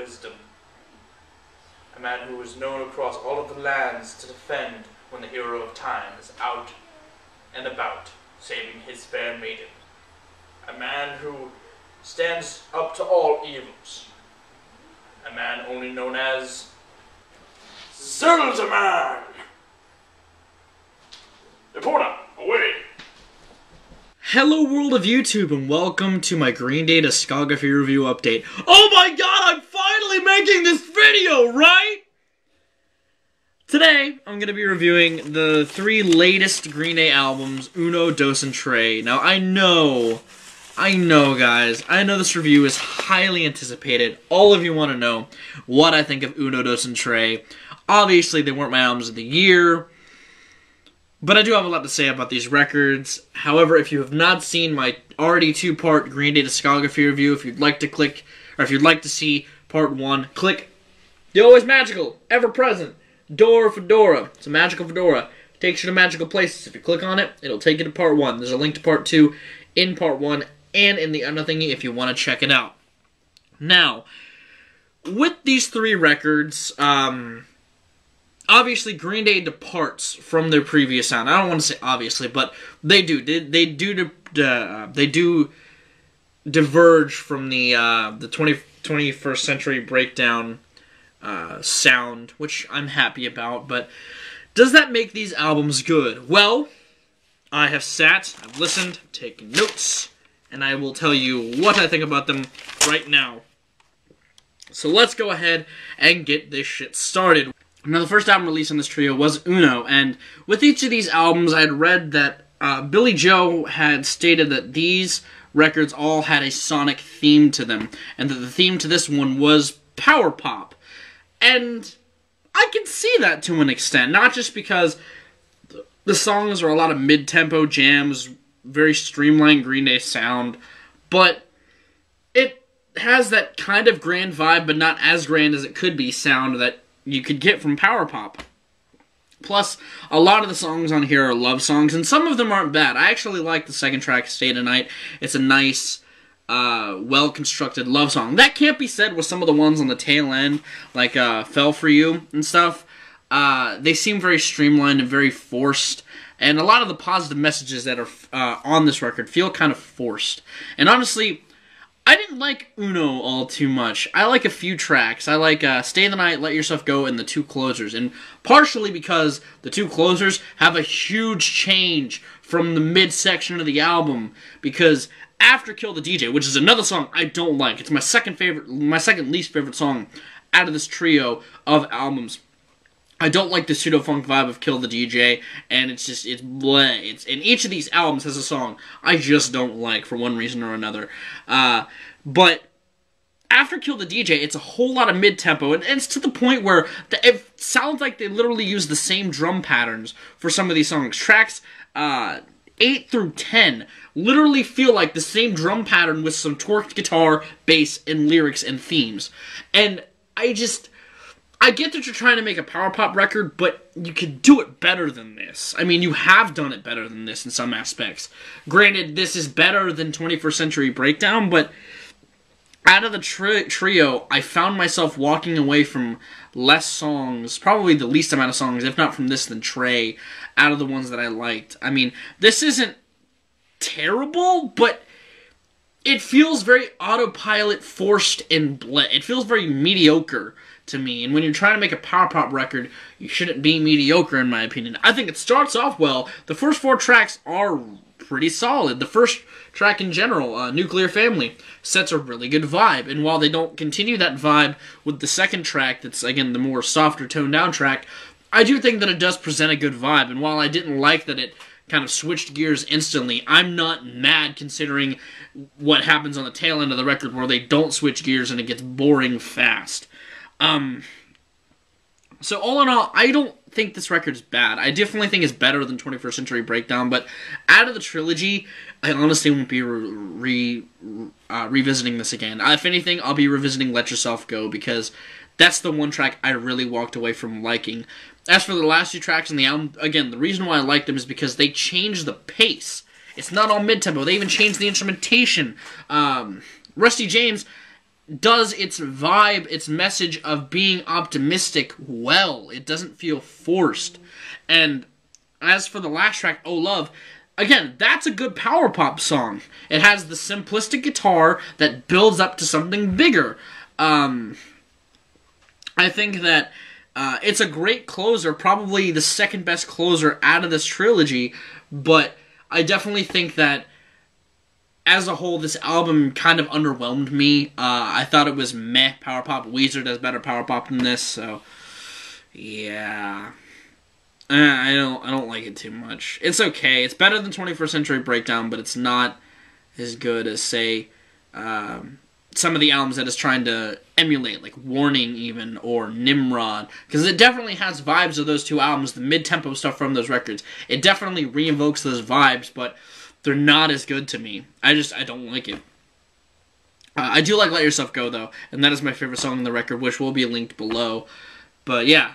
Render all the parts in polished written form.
wisdom. A man who is known across all of the lands to defend when the hero of time is out and about, saving his fair maiden. A man who stands up to all evils. A man only known as Zelda-Man! Reporter, away! Hello world of YouTube and welcome to my Green Day Discography review update. Oh my god, I'm finally making this video, right? Today, I'm going to be reviewing the 3 latest Green Day albums, Uno, Dos, and Tre. Now, I know guys, I know this review is highly anticipated. All of you want to know what I think of Uno, Dos, and Tre. Obviously, they weren't my albums of the year, but I do have a lot to say about these records. However, if you have not seen my already 2-part Green Day Discography review, if you'd like to click, or if you'd like to see part 1, click the always magical, ever-present door fedora. It's a magical fedora. It takes you to magical places. If you click on it, it'll take you to part 1. There's a link to part 2 in part 1 and in the other thingy if you want to check it out. Now, with these 3 records, obviously Green Day departs from their previous sound. I don't want to say obviously, but they do. They do diverge from the 21st Century Breakdown sound, which I'm happy about, but does that make these albums good? Well, I have sat, I've listened, taken notes, and I will tell you what I think about them right now. So let's go ahead and get this shit started. Now, the first album released on this trio was Uno, and with each of these albums, I had read that Billy Joe had stated that these records all had a sonic theme to them, and that the theme to this one was power pop. And I can see that to an extent, not just because the songs are a lot of mid-tempo jams, very streamlined Green Day sound, but it has that kind of grand vibe, but not as grand as it could be sound that you could get from power pop. Plus, a lot of the songs on here are love songs, and some of them aren't bad. I actually like the second track, Stay Tonight. It's a nice, well-constructed love song. That can't be said with some of the ones on the tail end, like Fell For You and stuff. They seem very streamlined and very forced, and a lot of the positive messages that are on this record feel kind of forced. And honestly, I didn't like Uno all too much. I like a few tracks. I like Stay the Night, Let Yourself Go, and the 2 closers. And partially because the 2 closers have a huge change from the midsection of the album. Because after Kill the DJ, which is another song I don't like, it's my second least favorite song out of this trio of albums. I don't like the pseudo-funk vibe of Kill the DJ, and it's bleh. And each of these albums has a song I just don't like for one reason or another. But after Kill the DJ, it's a whole lot of mid-tempo, and it's to the point where it sounds like they literally use the same drum patterns for some of these songs. Tracks 8 through 10 literally feel like the same drum pattern with some torqued guitar, bass, and lyrics and themes. And I get that you're trying to make a power pop record, but you could do it better than this. I mean, you have done it better than this in some aspects. Granted, this is better than 21st Century Breakdown, but out of the trio, I found myself walking away from less songs, probably the least amount of songs, if not from this than Tre, out of the ones that I liked. I mean, this isn't terrible, but it feels very autopilot, forced, and bleh. It feels very mediocre to me, and when you're trying to make a power pop record, you shouldn't be mediocre, in my opinion. I think it starts off well. The first 4 tracks are pretty solid. The first track in general, Nuclear Family, sets a really good vibe, and while they don't continue that vibe with the second track, that's, again, the more softer, toned-down track, I do think that it does present a good vibe, and while I didn't like that it kind of switched gears instantly, I'm not mad considering what happens on the tail end of the record where they don't switch gears and it gets boring fast. So all in all, I don't think this record's bad. I definitely think it's better than 21st Century Breakdown, but out of the trilogy, I honestly won't be revisiting this again. If anything, I'll be revisiting Let Yourself Go, because that's the one track I really walked away from liking. As for the last 2 tracks on the album, again, the reason why I like them is because they change the pace. It's not all mid-tempo. They even changed the instrumentation. Rusty James does its vibe, its message of being optimistic well. It doesn't feel forced. And as for the last track, Oh Love, again, that's a good power pop song. It has the simplistic guitar that builds up to something bigger. I think that it's a great closer, probably the second best closer out of this trilogy, but I definitely think that as a whole, this album kind of underwhelmed me. I thought it was meh power pop. Weezer does better power pop than this, so yeah. I don't like it too much. It's okay. It's better than 21st Century Breakdown, but it's not as good as, say, some of the albums that it's trying to emulate, like Warning even, or Nimrod. Because it definitely has vibes of those two albums, the mid-tempo stuff from those records. It definitely re-invokes those vibes, but they're not as good to me. I don't like it. I do like Let Yourself Go, though, and that is my favorite song on the record, which will be linked below. But yeah,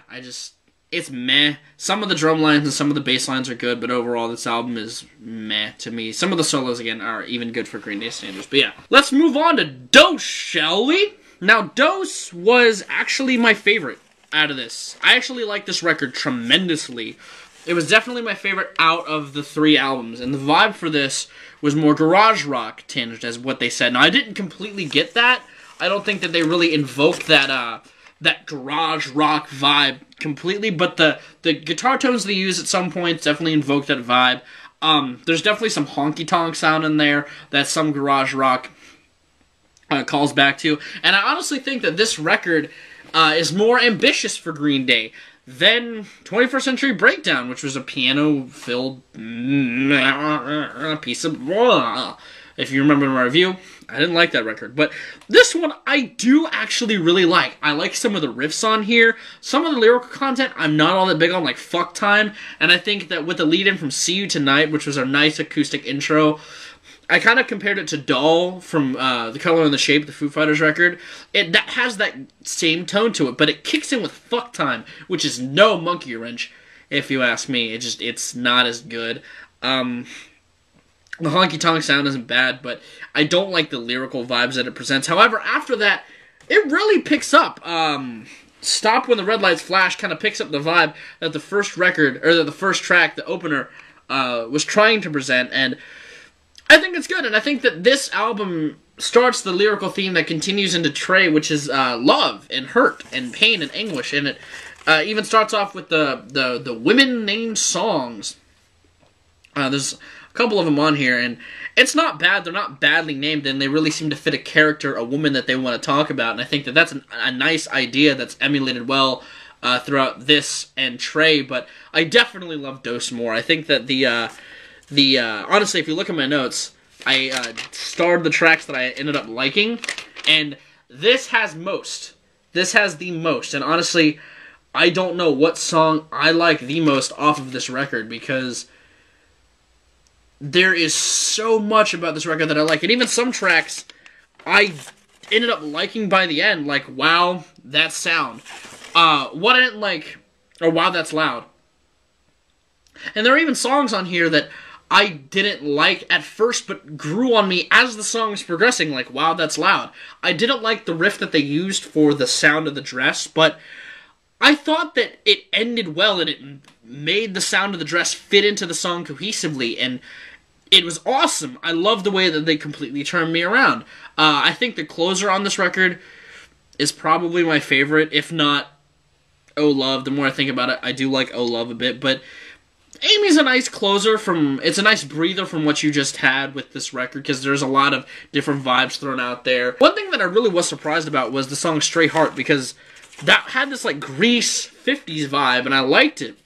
it's meh. Some of the drum lines and some of the bass lines are good, but overall this album is meh to me. Some of the solos, again, are even good for Green Day standards. But yeah, let's move on to Dose, shall we? Now, Dose was actually my favorite out of this. I actually like this record tremendously. It was definitely my favorite out of the three albums, and the vibe for this was more garage rock tinged, as what they said. Now, I didn't completely get that. I don't think that they really invoked that garage rock vibe completely, but the guitar tones they use at some points definitely invoke that vibe. There's definitely some honky-tonk sound in there that some garage rock calls back to, and I honestly think that this record is more ambitious for Green Day than 21st Century Breakdown, which was a piano-filled piece of... If you remember my review, I didn't like that record. But this one, I do actually really like. I like some of the riffs on here. Some of the lyrical content, I'm not all that big on, like Fuck Time. And I think that with the lead-in from See You Tonight, which was a nice acoustic intro, I kind of compared it to Doll from The Color and the Shape, the Foo Fighters record. That has that same tone to it, but it kicks in with Fuck Time, which is no monkey wrench, if you ask me. It's not as good. The honky-tonk sound isn't bad, but I don't like the lyrical vibes that it presents. However, after that, it really picks up. Stop When the Red Lights Flash kind of picks up the vibe that the first record, or that the first track, the opener, was trying to present, and I think it's good, and I think that this album starts the lyrical theme that continues into Trey, which is love and hurt and pain and anguish, and it even starts off with the women-named songs. There's a couple of them on here, and it's not bad. They're not badly named, and they really seem to fit a character, a woman that they want to talk about, and I think that that's a nice idea that's emulated well throughout this and Trey, but I definitely love Dose more. I think that honestly, if you look at my notes, I starred the tracks that I ended up liking, and this has most. This has the most, and honestly, I don't know what song I like the most off of this record, because there is so much about this record that I like, and even some tracks I ended up liking by the end, like Wow, That Sound. What I didn't like, or Wow, That's Loud. And there are even songs on here that I didn't like at first, but grew on me as the song was progressing, like Wow, That's Loud. I didn't like the riff that they used for the sound of the dress, but I thought that it ended well, and it made the sound of the dress fit into the song cohesively, and it was awesome. I love the way that they completely turned me around. I think the closer on this record is probably my favorite, if not Oh Love. The more I think about it, I do like Oh Love a bit, but Amy's a nice closer it's a nice breather from what you just had with this record, because there's a lot of different vibes thrown out there. One thing that I really was surprised about was the song Stray Heart, because that had this like Grease 50s vibe, and I liked it.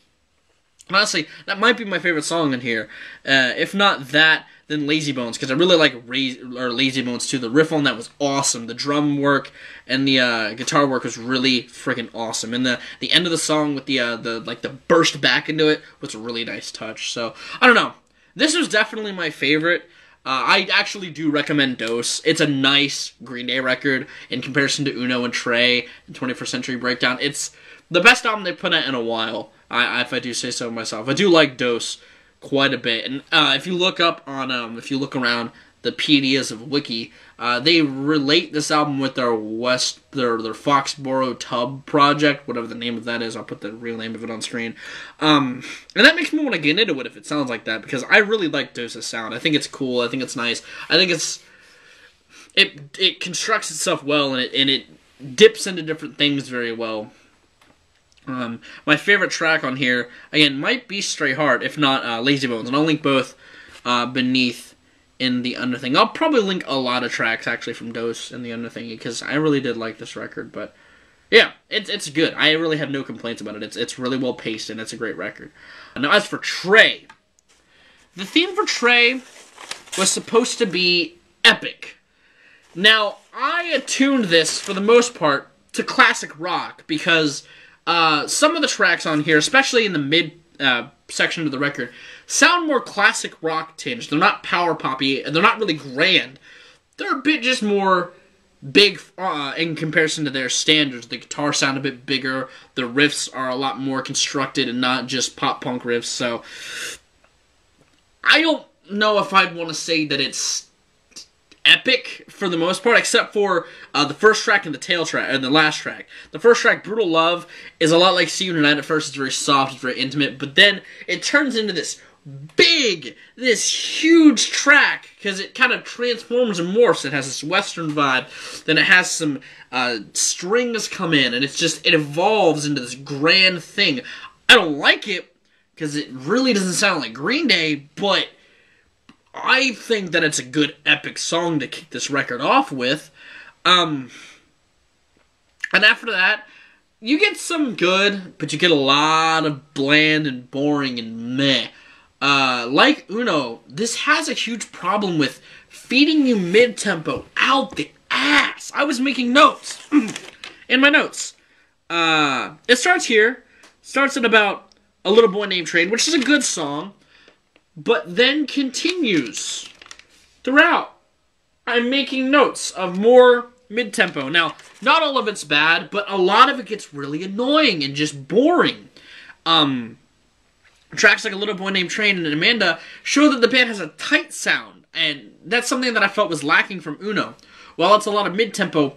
Honestly, that might be my favorite song in here. If not that, then Lazy Bones, because I really like Lazy Bones too. The riff on that was awesome. The drum work and the guitar work was really freaking awesome. And the end of the song with the burst back into it was a really nice touch. So I don't know. This was definitely my favorite. I actually do recommend Dose. It's a nice Green Day record in comparison to Uno and Trey and 21st Century Breakdown. It's the best album they've put out in a while, if I do say so myself. I do like Dose quite a bit, and if you look around the PDs of Wiki. They relate this album with their Foxborough Tub project, whatever the name of that is. I'll put the real name of it on screen. And that makes me want to get into it if it sounds like that, because I really like Dose's sound. I think it's cool. I think it's nice. I think it constructs itself well, and it dips into different things very well. My favorite track on here, again, might be Stray Heart, if not Lazy Bones, and I'll link both beneath in the underthing. I'll probably link a lot of tracks, actually, from Dose in the underthing, because I really did like this record, but yeah, it's good. I really have no complaints about it. It's really well paced, and it's a great record. Now, as for Trey, the theme for Trey was supposed to be epic. Now, I attuned this, for the most part, to classic rock, because some of the tracks on here, especially in the mid section of the record, sound more classic rock tinged. They're not power poppy, and they're not really grand. They're a bit just more big in comparison to their standards. The guitars sound a bit bigger. The riffs are a lot more constructed and not just pop punk riffs. So I don't know if I'd want to say that it's epic for the most part, except for the first track and the tail track, and the last track. The first track, Brutal Love, is a lot like See You Tonight. At first, it's very soft, it's very intimate, but then it turns into this huge track, because it kind of transforms and morphs. It has this western vibe, then it has some strings come in, and it evolves into this grand thing. I don't like it, because it really doesn't sound like Green Day, but I think that it's a good epic song to kick this record off with. And after that, you get some good, but you get a lot of bland and boring and meh. Like Uno, this has a huge problem with feeding you mid-tempo out the ass. I was making notes in my notes. It starts here. Starts at about A Little Boy Named Trade, which is a good song, but then continues throughout. I'm making notes of more mid-tempo. Now, not all of it's bad, but a lot of it gets really annoying and just boring. Tracks like A Little Boy Named Train and Amanda show that the band has a tight sound, and that's something that I felt was lacking from Uno. While it's a lot of mid-tempo,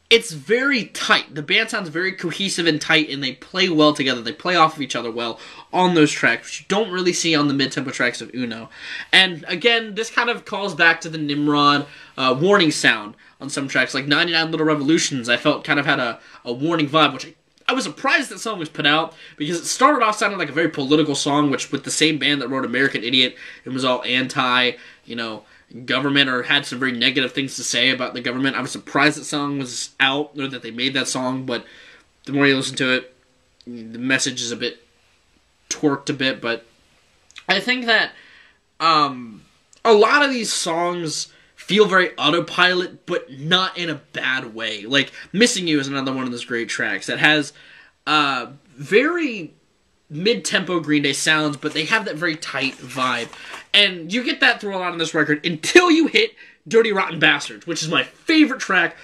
it's very tight. The band sounds very cohesive and tight, and they play well together. They play off of each other well on those tracks, which you don't really see on the mid-tempo tracks of Uno. And again, this kind of calls back to the Nimrod warning sound on some tracks, like 99 Little Revolutions. I felt kind of had a warning vibe, which I was surprised that song was put out, because it started off sounding like a very political song, which with the same band that wrote American Idiot, it was all anti, government, or had some very negative things to say about the government. I was surprised that song was out, or that they made that song, but the more you listen to it, the message is a bit twerked a bit, but I think that a lot of these songs feel very autopilot, but not in a bad way. Like, Missing You is another one of those great tracks that has very mid-tempo Green Day sounds, but they have that very tight vibe. And you get that through a lot on this record until you hit Dirty Rotten Bastards, which is my favorite track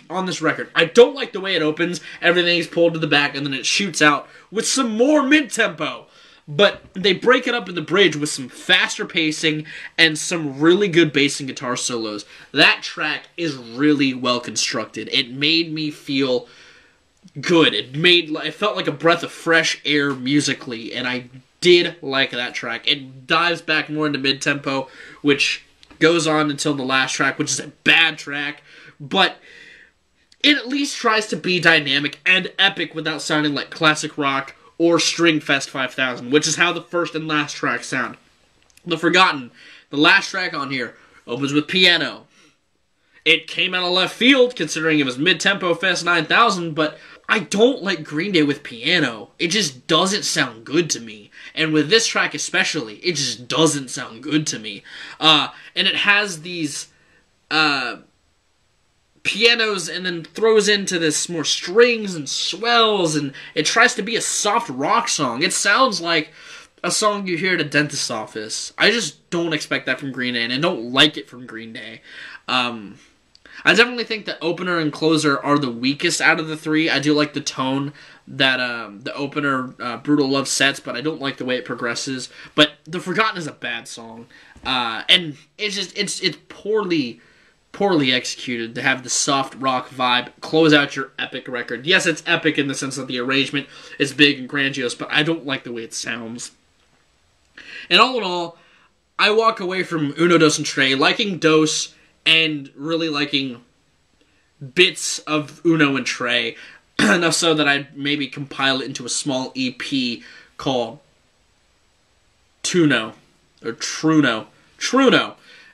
on this record. I don't like the way it opens. Everything is pulled to the back, and then it shoots out with some more mid-tempo. But they break it up in the bridge with some faster pacing and some really good bass and guitar solos. That track is really well constructed. It made me feel good. It felt like a breath of fresh air musically, and I did like that track. It dives back more into mid-tempo, which goes on until the last track, which is a bad track, but it at least tries to be dynamic and epic without sounding like classic rock or Stringfest 5000, which is how the first and last track sound. The Forgotten, the last track on here, opens with piano. It came out of left field, considering it was mid-tempo Fest 9000, but I don't like Green Day with piano. It just doesn't sound good to me. And with this track especially, it just doesn't sound good to me. And it has these pianos and then throws into this more strings and swells, and it tries to be a soft rock song. It sounds like a song you hear at a dentist's office. I just don't expect that from Green Day, and I don't like it from Green Day. I definitely think the opener and closer are the weakest out of the three. I do like the tone that the opener, Brutal Love, sets, but I don't like the way it progresses. But The Forgotten is a bad song. And it's poorly executed to have the soft rock vibe close out your epic record. Yes, it's epic in the sense that the arrangement is big and grandiose, but I don't like the way it sounds. And all in all, I walk away from Uno, Dos, and Tre liking Dos and really liking bits of Uno and Tre, enough so that I'd maybe compile it into a small EP called Truno,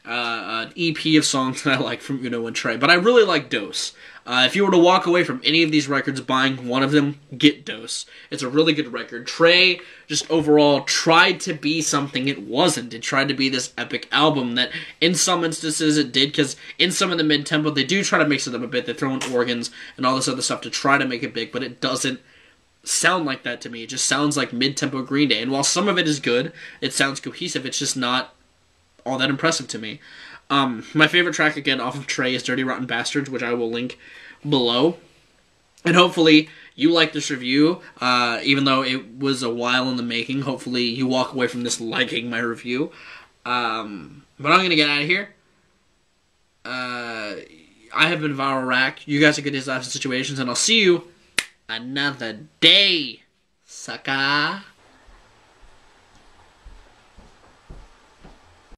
an EP of songs that I like from Uno and Tre. But I really like Dos. If you were to walk away from any of these records buying one of them, get Dos. It's a really good record. Tre just overall tried to be something it wasn't. It tried to be this epic album that in some instances it did, because in some of the mid-tempo they do try to mix it up a bit. They throw in organs and all this other stuff to try to make it big, but it doesn't sound like that to me. It just sounds like mid-tempo Green Day. And while some of it is good, it sounds cohesive, it's just not all that impressive to me. My favorite track, again, off of Tre is Dirty Rotten Bastards, which I will link below. And hopefully you like this review, even though it was a while in the making. Hopefully you walk away from this liking my review. But I'm going to get out of here. I have been ViralRak. You guys are good disaster situations, and I'll see you another day, sucker.